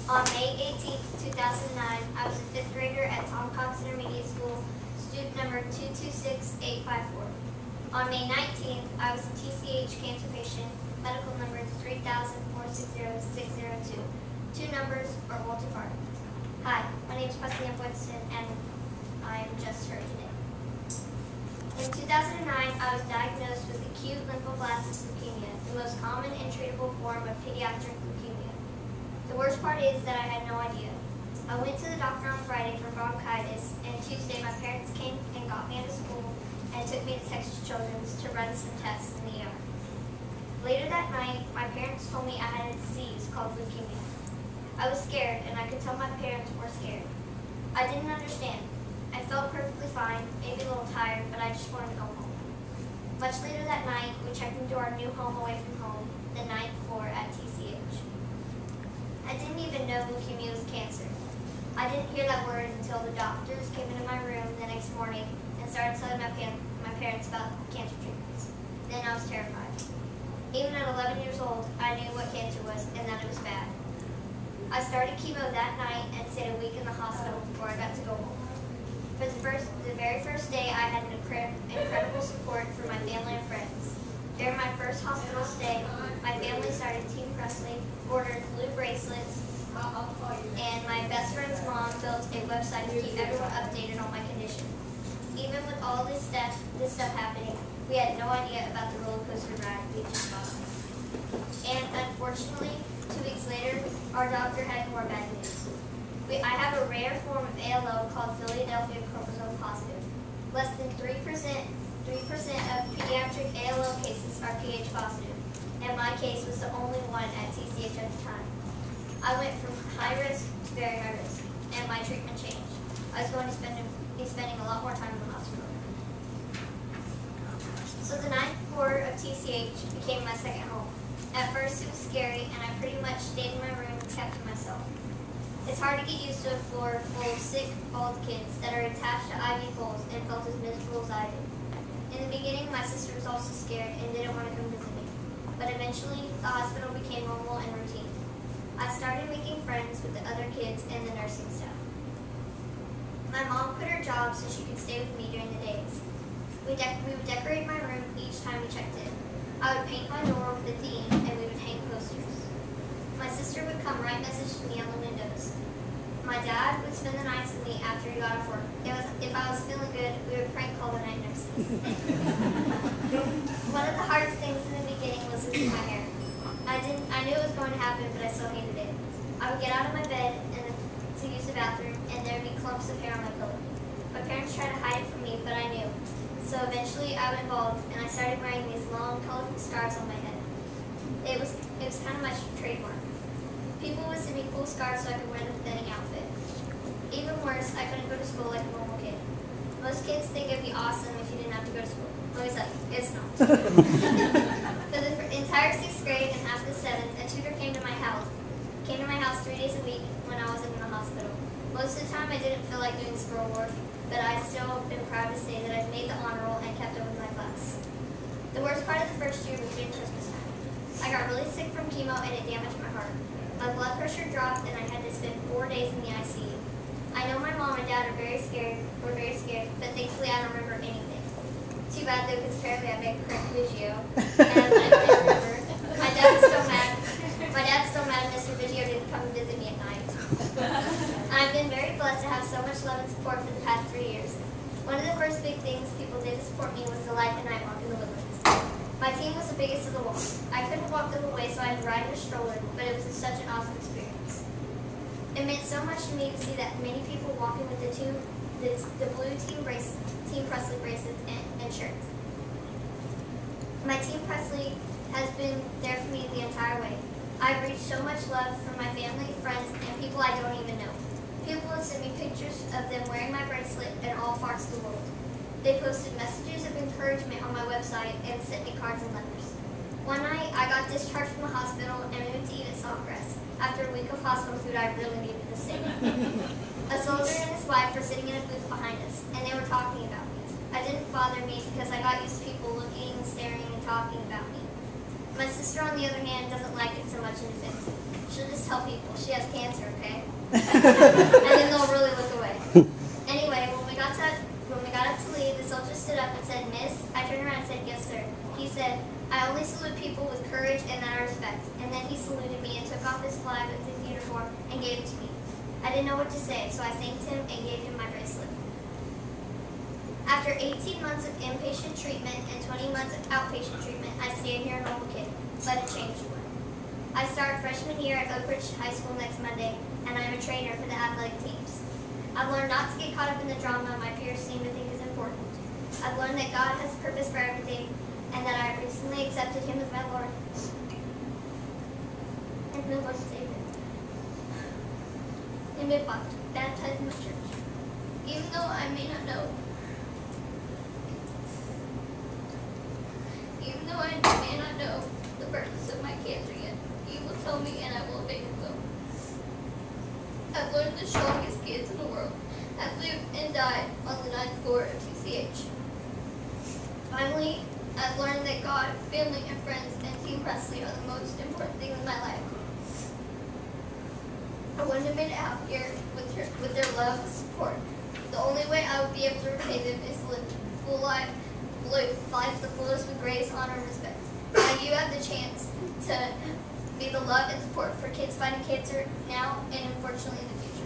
On May 18, 2009, I was a 5th grader at Tom Cox Intermediate School, student number 226854. On May 19th, I was a TCH cancer patient, medical number 30460602. Two numbers are multi-part. Hi, my name is Presley and I am just her today. In 2009, I was diagnosed with acute lymphoblastic leukemia, the most common and treatable form of pediatric leukemia. The worst part is that I had no idea. I went to the doctor on Friday for bronchitis, and Tuesday my parents came and got me out of school and took me to Texas Children's to run some tests in the ER. Later that night, my parents told me I had a disease called leukemia. I was scared, and I could tell my parents were scared. I didn't understand. I felt perfectly fine, maybe a little tired, but I just wanted to go home. Much later that night, we checked into our new home away from home, the 9th floor at TCH. I didn't even know leukemia was cancer. I didn't hear that word until the doctors came into my room the next morning and started telling my parents about cancer treatments. Then I was terrified. Even at 11 years old, I knew what cancer was and that it was bad. I started chemo that night and stayed a week in the hospital before I got to go home. For the very first day, I had incredible support from my family and friends. During my first hospital stay, my family started Team Presley, ordered blue bracelets, and my best friend's mom built a website to keep everyone updated on my condition. Even with all this stuff happening, we had no idea about the roller coaster ride we just got on. And unfortunately, 2 weeks later, our doctor had more bad news. I have a rare form of ALO called Philadelphia chromosome positive. Less than 3% of pediatric ALO cases are Ph positive, and my case was the only one at TCH at the time. I went from high risk to very high risk, and my treatment changed. I was going to be spending a lot more time in the hospital. So the 9th floor of TCH became my second home. At first it was scary, and I pretty much stayed in my room and kept to myself. It's hard to get used to a floor full of sick, bald kids that are attached to IV poles and felt as miserable as I did. In the beginning, my sister was also scared and didn't want to come visit me. But eventually, the hospital became normal and routine. I started making friends with the other kids and the nursing staff. My mom quit her job so she could stay with me during the days. We would decorate my room each time we checked in. I would paint my door with a theme and we would hang posters. My sister would come write messages to me on the windows. My dad would spend the nights with me after he got off work. If I was feeling good, we would prank call the night nurses. One of the hardest things in the beginning was losing my hair. I knew it was going to happen, but I still hated it. I would get out of my bed to use the bathroom, and there would be clumps of hair on my pillow. My parents tried to hide it from me, but I knew. So eventually I went bald, and I started wearing these long, colorful scarves on my head. It was kind of my trademark. People would send me cool scarves so I could wear the fitting outfit. Even worse, I couldn't go to school like a normal kid. Most kids think it'd be awesome if you didn't have to go to school. Let me tell you, it's not. For the entire 6th grade and half the 7th, a tutor came to my house 3 days a week when I was in the hospital. Most of the time I didn't feel like doing squirrel work, but I've still been proud to say that I've made the honor roll and kept up with my class. The worst part of the first year was during Christmas time. I got really sick from chemo and it damaged my heart. My blood pressure dropped and I had to spend 4 days in the ICU. I know my mom and dad were very scared, but thankfully I don't remember anything. Too bad though, because apparently I made correct Vigio, and I can't remember. My dad's still mad Mr. Vigio didn't come and visit me at night. I've been very blessed to have so much love and support for the past 3 years. One of the first big things people did to support me was the Light the Night Walk in the Woodlands. My team was the biggest of the walk. I couldn't walk the whole way, so I had to ride in a stroller, but it was such an awesome experience. It meant so much to me to see that many people walking with the blue Team Presley bracelets and shirts. My Team Presley has been there for me the entire way. I've reached so much love from my family, friends, and people I don't even know. People have sent me pictures of them wearing my bracelet in all parts of the world. They posted messages of encouragement on my website and sent me cards and letters. One night, I got discharged from the hospital and we went to eat at Saltgrass. After a week of hospital food, I really needed to sing. A soldier and his wife were sitting in a booth behind us, and they were talking about me. It didn't bother me because I got used to people looking, staring, and talking about me. My sister, on the other hand, doesn't like it so much and defends it. She'll just tell people she has cancer, okay? And then they'll really look away. Anyway, when we got up to leave, the soldier stood up and said, "Miss?" I turned around and said, "Yes, sir." He said, "I only salute people with courage and that I respect." And then he saluted me and took off his flag with his uniform and gave it to me. I didn't know what to say, so I thanked him and gave him my bracelet. After 18 months of inpatient treatment and 20 months of outpatient treatment, I stand here a normal kid, but a changed one. I start freshman year at Oak Ridge High School next Monday, and I am a trainer for the athletic teams. I've learned not to get caught up in the drama my peers seem to think is important. I've learned that God has a purpose for everything, and that I have recently accepted Him as my Lord and my Lord and Savior. And been baptized in the church. Even though I may not know, the purpose of my cancer yet, He will tell me and I will obey His will. I've learned the strongest kids in the world have lived and died on the 9th floor of TCH. Finally, I've learned that God, family, and friends, and Team Presley are the most important things in my life. I wouldn't have made it out here with their love and support. The only way I would be able to repay them is to live life the fullest with grace, honor, and respect. Now you have the chance to be the love and support for kids fighting cancer now and unfortunately in the future.